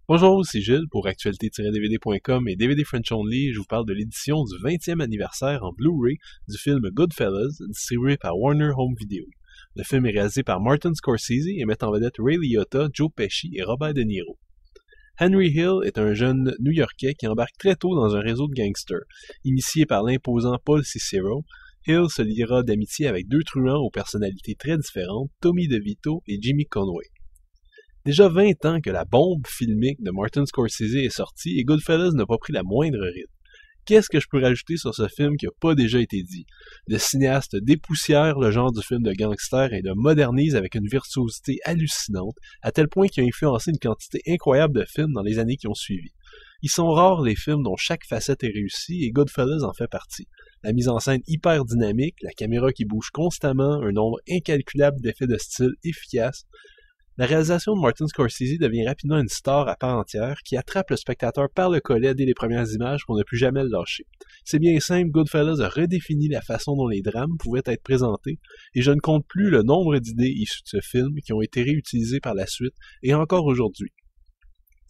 Bonjour, c'est Gilles pour actualité-dvd.com et DVD French Only. Je vous parle de l'édition du 20e anniversaire en Blu-ray du film Goodfellas, distribué par Warner Home Video. Le film est réalisé par Martin Scorsese et met en vedette Ray Liotta, Joe Pesci et Robert De Niro. Henry Hill est un jeune New-Yorkais qui embarque très tôt dans un réseau de gangsters. Initié par l'imposant Paul Cicero, Hill se liera d'amitié avec deux truands aux personnalités très différentes, Tommy DeVito et Jimmy Conway. Déjà 20 ans que la bombe filmique de Martin Scorsese est sortie et Goodfellas n'a pas pris la moindre ride. Qu'est-ce que je peux rajouter sur ce film qui n'a pas déjà été dit? Le cinéaste dépoussière le genre du film de gangster et le modernise avec une virtuosité hallucinante, à tel point qu'il a influencé une quantité incroyable de films dans les années qui ont suivi. Ils sont rares les films dont chaque facette est réussie et Goodfellas en fait partie. La mise en scène hyper dynamique, la caméra qui bouge constamment, un nombre incalculable d'effets de style efficaces. La réalisation de Martin Scorsese devient rapidement une star à part entière qui attrape le spectateur par le collet dès les premières images pour ne plus jamais le lâcher. C'est bien simple, Goodfellas a redéfini la façon dont les drames pouvaient être présentés et je ne compte plus le nombre d'idées issues de ce film qui ont été réutilisées par la suite et encore aujourd'hui.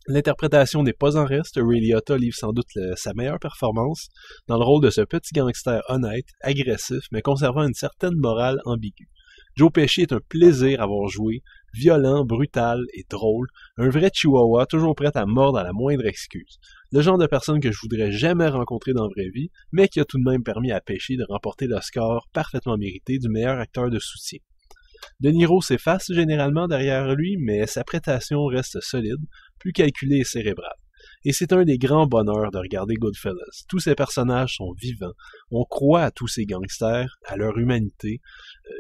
L'interprétation n'est pas en reste, Ray Liotta livre sans doute sa meilleure performance dans le rôle de ce petit gangster honnête, agressif, mais conservant une certaine morale ambiguë. Joe Pesci est un plaisir à voir jouer, violent, brutal et drôle, un vrai chihuahua toujours prêt à mordre à la moindre excuse. Le genre de personne que je voudrais jamais rencontrer dans la vraie vie, mais qui a tout de même permis à Pesci de remporter l'Oscar parfaitement mérité du meilleur acteur de soutien. De Niro s'efface généralement derrière lui, mais sa prestation reste solide, plus calculée et cérébrale. Et c'est un des grands bonheurs de regarder Goodfellas. Tous ces personnages sont vivants. On croit à tous ces gangsters, à leur humanité.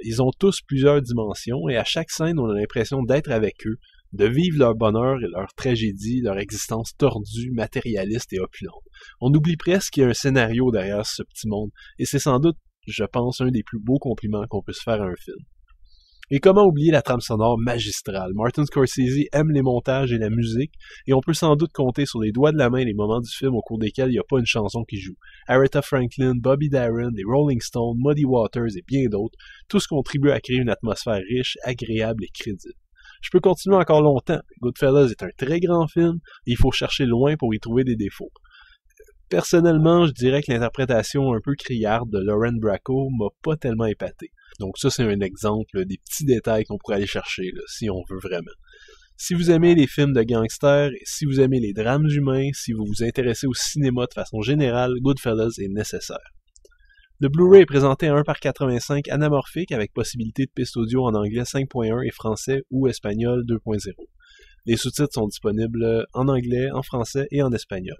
Ils ont tous plusieurs dimensions et à chaque scène, on a l'impression d'être avec eux, de vivre leur bonheur et leur tragédie, leur existence tordue, matérialiste et opulente. On oublie presque qu'il y a un scénario derrière ce petit monde et c'est sans doute, je pense, un des plus beaux compliments qu'on puisse faire à un film. Et comment oublier la trame sonore magistrale? Martin Scorsese aime les montages et la musique, et on peut sans doute compter sur les doigts de la main les moments du film au cours desquels il n'y a pas une chanson qui joue. Aretha Franklin, Bobby Darin, les Rolling Stones, Muddy Waters et bien d'autres, tous contribuent à créer une atmosphère riche, agréable et crédible. Je peux continuer encore longtemps. Goodfellas est un très grand film, et il faut chercher loin pour y trouver des défauts. Personnellement, je dirais que l'interprétation un peu criarde de Lauren Bracco m'a pas tellement épaté. Donc ça, c'est un exemple des petits détails qu'on pourrait aller chercher, là, si on veut vraiment. Si vous aimez les films de gangsters, et si vous aimez les drames humains, si vous vous intéressez au cinéma de façon générale, Goodfellas est nécessaire. Le Blu-ray est présenté à 1:85 anamorphique avec possibilité de piste audio en anglais 5.1 et français ou espagnol 2.0. Les sous-titres sont disponibles en anglais, en français et en espagnol.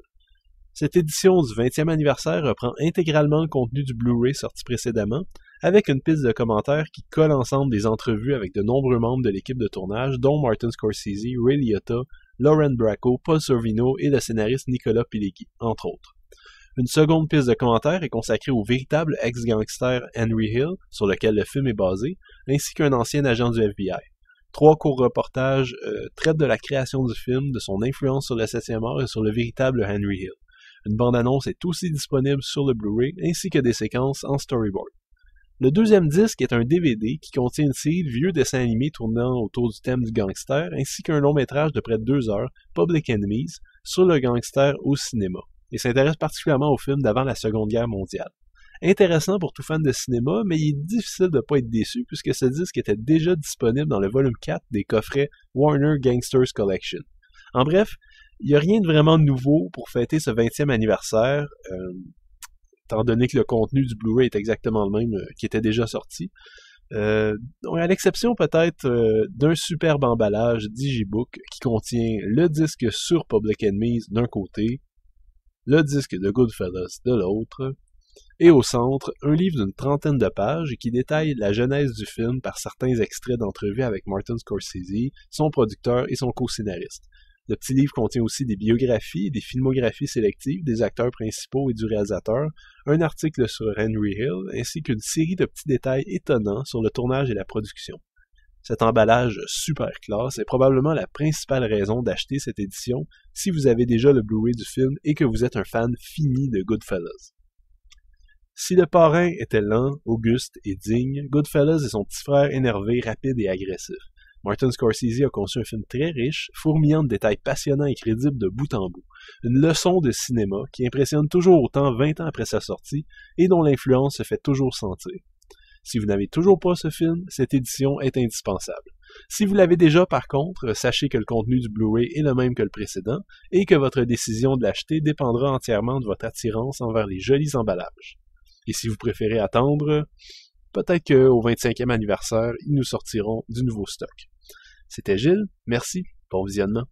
Cette édition du 20e anniversaire reprend intégralement le contenu du Blu-ray sorti précédemment, avec une piste de commentaires qui colle ensemble des entrevues avec de nombreux membres de l'équipe de tournage, dont Martin Scorsese, Ray Liotta, Lauren Bracco, Paul Sorvino et le scénariste Nicolas Pileggi, entre autres. Une seconde piste de commentaires est consacrée au véritable ex-gangster Henry Hill, sur lequel le film est basé, ainsi qu'un ancien agent du FBI. 3 courts reportages traitent de la création du film, de son influence sur le 7e art et sur le véritable Henry Hill. Une bande-annonce est aussi disponible sur le Blu-ray, ainsi que des séquences en storyboard. Le deuxième disque est un DVD qui contient une série de vieux dessins animés tournant autour du thème du gangster, ainsi qu'un long-métrage de près de 2 heures, Public Enemies, sur le gangster au cinéma, et s'intéresse particulièrement au film d'avant la Seconde Guerre mondiale. Intéressant pour tout fan de cinéma, mais il est difficile de ne pas être déçu puisque ce disque était déjà disponible dans le volume 4 des coffrets Warner Gangsters Collection. En bref, il n'y a rien de vraiment nouveau pour fêter ce 20e anniversaire, étant donné que le contenu du Blu-ray est exactement le même qui était déjà sorti. À l'exception peut-être d'un superbe emballage Digibook qui contient le disque sur Public Enemies d'un côté, le disque de Goodfellas de l'autre, et au centre, un livre d'une 30aine de pages qui détaille la genèse du film par certains extraits d'entrevues avec Martin Scorsese, son producteur et son co-scénariste. Le petit livre contient aussi des biographies, des filmographies sélectives des acteurs principaux et du réalisateur, un article sur Henry Hill, ainsi qu'une série de petits détails étonnants sur le tournage et la production. Cet emballage super classe est probablement la principale raison d'acheter cette édition si vous avez déjà le Blu-ray du film et que vous êtes un fan fini de Goodfellas. Si le parrain était lent, auguste et digne, Goodfellas est son petit frère énervé, rapide et agressif. Martin Scorsese a conçu un film très riche, fourmillant de détails passionnants et crédibles de bout en bout. Une leçon de cinéma qui impressionne toujours autant 20 ans après sa sortie et dont l'influence se fait toujours sentir. Si vous n'avez toujours pas ce film, cette édition est indispensable. Si vous l'avez déjà par contre, sachez que le contenu du Blu-ray est le même que le précédent et que votre décision de l'acheter dépendra entièrement de votre attirance envers les jolis emballages. Et si vous préférez attendre, peut-être qu'au 25e anniversaire, ils nous sortiront du nouveau stock. C'était Gilles, merci, bon visionnement.